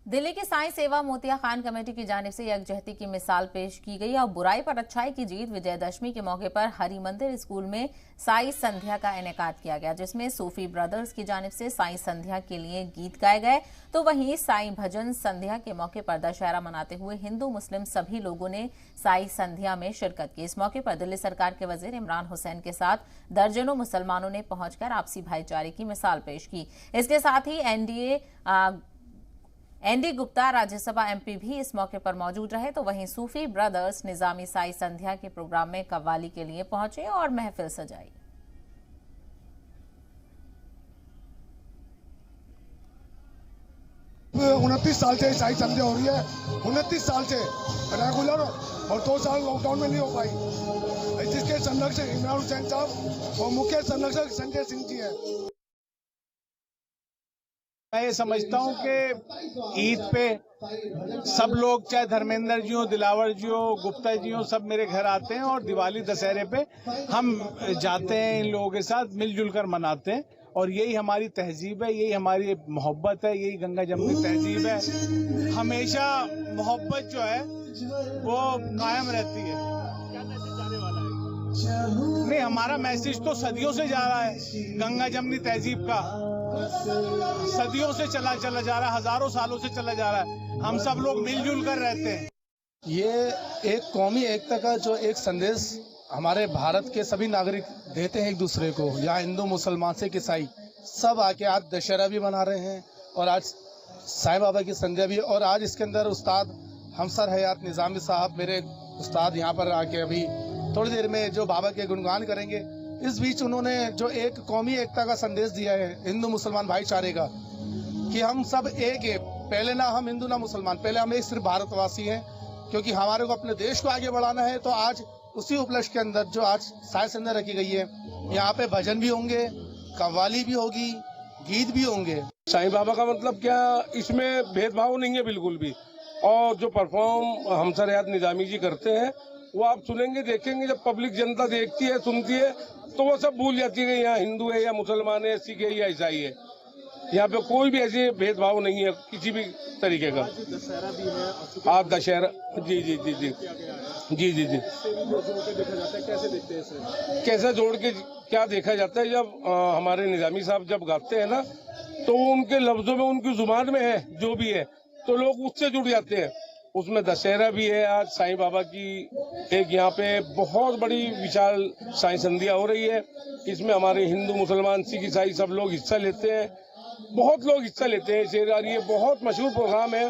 दिल्ली की साईं सेवा मोतिया खान कमेटी की जानिब से यकजहती की मिसाल पेश की गई और बुराई पर अच्छाई की जीत विजयदशमी के मौके पर हरि मंदिर स्कूल में साई संध्या का इनेकाद किया गया, जिसमें सूफी ब्रदर्स की जानिब से साई संध्या के लिए गीत गाए गए। तो वहीं साई भजन संध्या के मौके पर दशहरा मनाते हुए हिंदू मुस्लिम सभी लोगों ने साई संध्या में शिरकत की। इस मौके पर दिल्ली सरकार के वजीर इमरान हुसैन के साथ दर्जनों मुसलमानों ने पहुंचकर आपसी भाईचारे की मिसाल पेश की। इसके साथ ही एनडी गुप्ता राज्यसभा एमपी भी इस मौके पर मौजूद रहे। तो वहीं सूफी ब्रदर्स निजामी साई संध्या के प्रोग्राम में कव्वाली के लिए पहुंचे और महफिल सजाई। 29 साल से साई संध्या हो रही है, 29 साल से रेगुलर, और 2 साल लॉकडाउन में नहीं हो पाई, जिसके संरक्षक इमरान हुसैन साहब और मुख्य संरक्षक संजय सिंह जी है। मैं ये समझता हूँ कि ईद पे सब लोग, चाहे धर्मेंद्र जी हो, दिलावर जी हो, गुप्ता जी हो, सब मेरे घर आते हैं और दिवाली दशहरे पे हम जाते हैं, इन लोगों के साथ मिलजुल कर मनाते हैं। और यही हमारी तहजीब है, यही हमारी मोहब्बत है, यही गंगा जमुनी तहजीब है। हमेशा मोहब्बत जो है वो कायम रहती है। नहीं, हमारा मैसेज तो सदियों से जा रहा है, गंगा जमुनी तहजीब का सदियों से चला जा रहा है, हजारों सालों से चला जा रहा है। हम सब लोग मिलजुल कर रहते हैं। ये एक कौमी एकता का जो एक संदेश हमारे भारत के सभी नागरिक देते हैं एक दूसरे को। यहाँ हिंदू, मुसलमान, सिख, ईसाई सब आके आज दशहरा भी मना रहे हैं और आज साईं बाबा की संध्या भी। और आज इसके अंदर उस्ताद हमसर हयात निजामी साहब, मेरे उस्ताद, यहाँ पर आके अभी थोड़ी देर में जो बाबा के गुणगान करेंगे। इस बीच उन्होंने जो एक कौमी एकता का संदेश दिया है, हिंदू मुसलमान भाईचारे का, कि हम सब एक है। पहले ना हम हिंदू ना मुसलमान, पहले हम एक सिर्फ भारतवासी हैं, क्योंकि हमारे को अपने देश को आगे बढ़ाना है। तो आज उसी उपलक्ष्य के अंदर जो आज साई संध्या रखी गई है, यहाँ पे भजन भी होंगे, कव्वाली भी होगी, गीत भी होंगे। साईं बाबा का मतलब क्या, इसमें भेदभाव नहीं है बिल्कुल भी। और जो परफॉर्म हमसर हयात निजामी जी करते हैं वो आप सुनेंगे, देखेंगे। जब पब्लिक जनता देखती है, सुनती है, तो वो सब भूल जाती है कि यहाँ हिंदू है या मुसलमान है, सिख है या ईसाई है। यहाँ पे कोई भी ऐसे भेदभाव नहीं है किसी भी तरीके का। आज दशहरा, जी जी जी जी जी जी जी कैसे जोड़ के क्या देखा जाता है, जब हमारे निजामी साहब जब गाते हैं ना, तो उनके लफ्जों में, उनकी जुबान में है जो भी है, तो लोग उससे जुड़ जाते हैं। उसमें दशहरा भी है। आज साईं बाबा की एक यहाँ पे बहुत बड़ी विशाल साई संध्या हो रही है। इसमें हमारे हिंदू, मुसलमान, सिख, ईसाई सब लोग हिस्सा लेते हैं। बहुत लोग हिस्सा लेते हैं। ये बहुत मशहूर प्रोग्राम है।